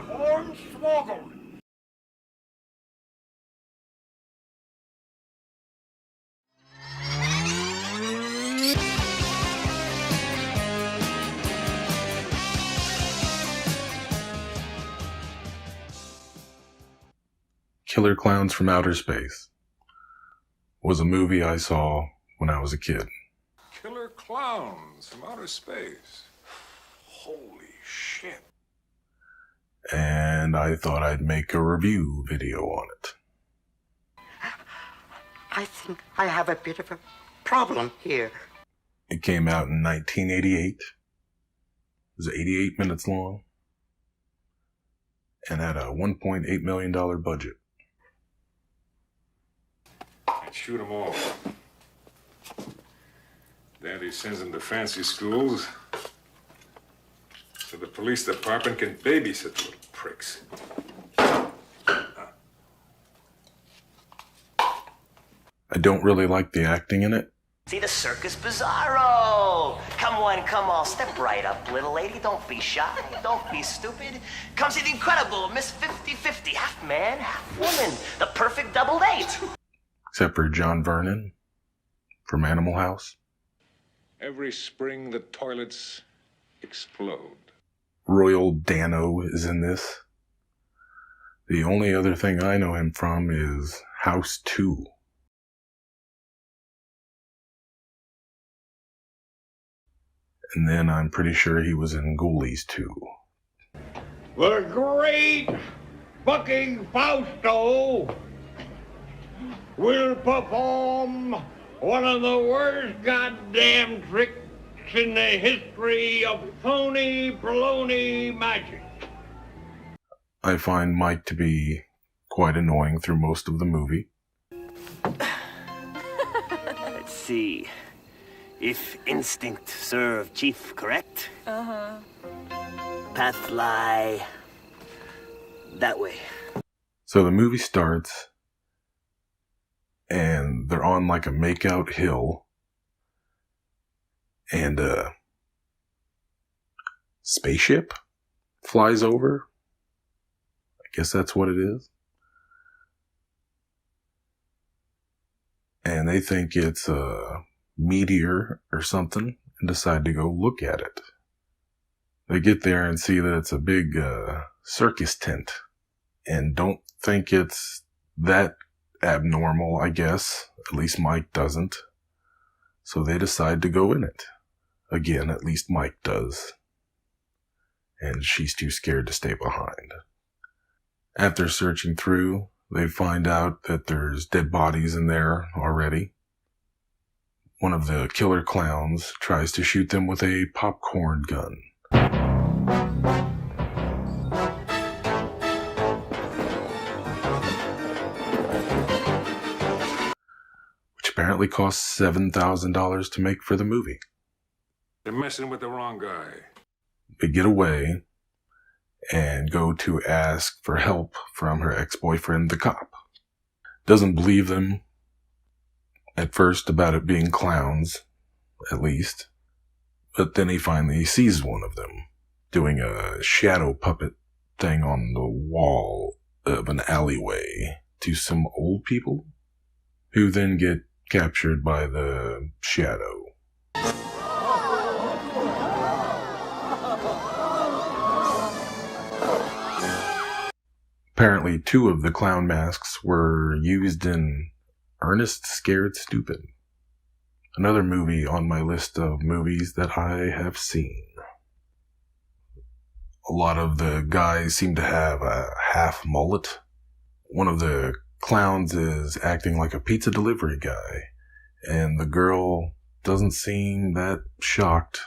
Hornswoggle. Killer Klowns from Outer Space was a movie I saw when I was a kid. Killer Klowns from Outer Space. Holy shit. And I thought I'd make a review video on it. I think I have a bit of a problem here. It came out in 1988. It was 88 minutes long and had a $1.8 million budget. And shoot them all. Daddy sends them to fancy schools so the police department can babysit the little pricks. I don't really like the acting in it. See the Circus Bizarro. Come on, come on. Step right up, little lady. Don't be shy. Don't be stupid. Come see the incredible Miss 50-50. Half man, half woman. The perfect double date. Except for John Vernon from Animal House. Every spring the toilets explode. Royal Dano is in this. The only other thing I know him from is House 2. And then I'm pretty sure he was in Ghoulies too. The great fucking Fausto will perform one of the worst goddamn tricks in the history of phony baloney magic. I find Mike to be quite annoying through most of the movie. Let's see. If instinct serve chief, correct? Uh-huh. Path lie that way. So the movie starts, and they're on like a makeout hill, and a spaceship flies over. I guess that's what it is. And they think it's a meteor or something and decide to go look at it. They get there and see that it's a big circus tent and don't think it's that abnormal, I guess. At least Mike doesn't. So they decide to go in it. Again, at least Mike does. And she's too scared to stay behind. After searching through, they find out that there's dead bodies in there already. One of the killer clowns tries to shoot them with a popcorn gun. Which apparently cost $7,000 to make for the movie. They're messing with the wrong guy. They get away and go to ask for help from her ex-boyfriend, the cop. Doesn't believe them at first about it being clowns, at least. But then he finally sees one of them doing a shadow puppet thing on the wall of an alleyway to some old people who then get captured by the shadow. Apparently 2 of the clown masks were used in Ernest Scared Stupid, another movie on my list of movies that I have seen. A lot of the guys seem to have a half mullet. One of the clowns is acting like a pizza delivery guy, and the girl doesn't seem that shocked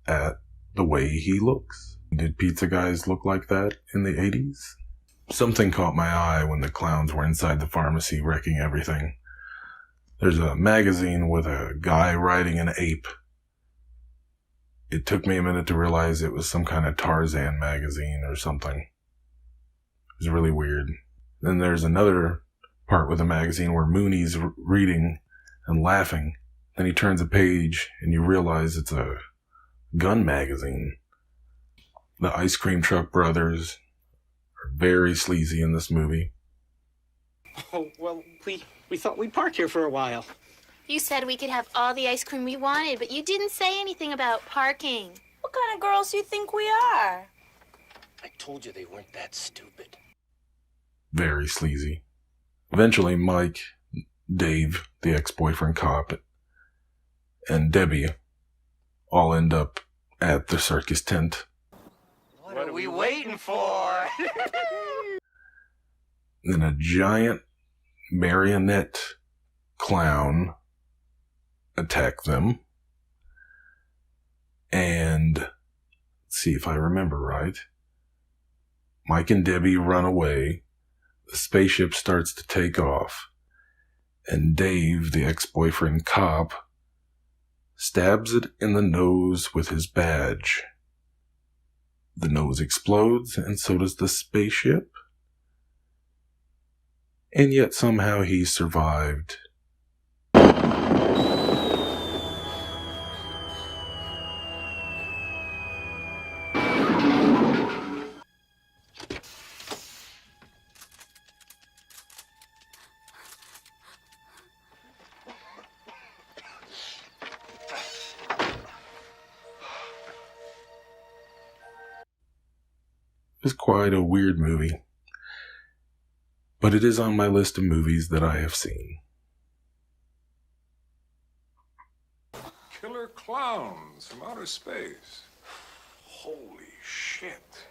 at the way he looks. Did pizza guys look like that in the 80s? Something caught my eye when the clowns were inside the pharmacy wrecking everything. There's a magazine with a guy riding an ape. It took me a minute to realize it was some kind of Tarzan magazine or something. It was really weird. Then there's another part with a magazine where Mooney's reading and laughing. Then he turns a page and you realize it's a gun magazine. The Ice Cream Truck Brothers, are very sleazy in this movie. Oh, well, we thought we'd park here for a while. You said we could have all the ice cream we wanted, but you didn't say anything about parking. What kind of girls do you think we are? I told you they weren't that stupid. Very sleazy. Eventually, Mike, Dave, the ex-boyfriend cop, and Debbie all end up at the circus tent. What are we waiting for? Then a giant marionette clown attack them. And let's see if I remember right. Mike and Debbie run away. The spaceship starts to take off. And Dave, the ex-boyfriend cop, stabs it in the nose with his badge. The nose explodes, and so does the spaceship. And yet somehow he survived. It's quite a weird movie, but it is on my list of movies that I have seen. Killer clowns from outer space. Holy shit.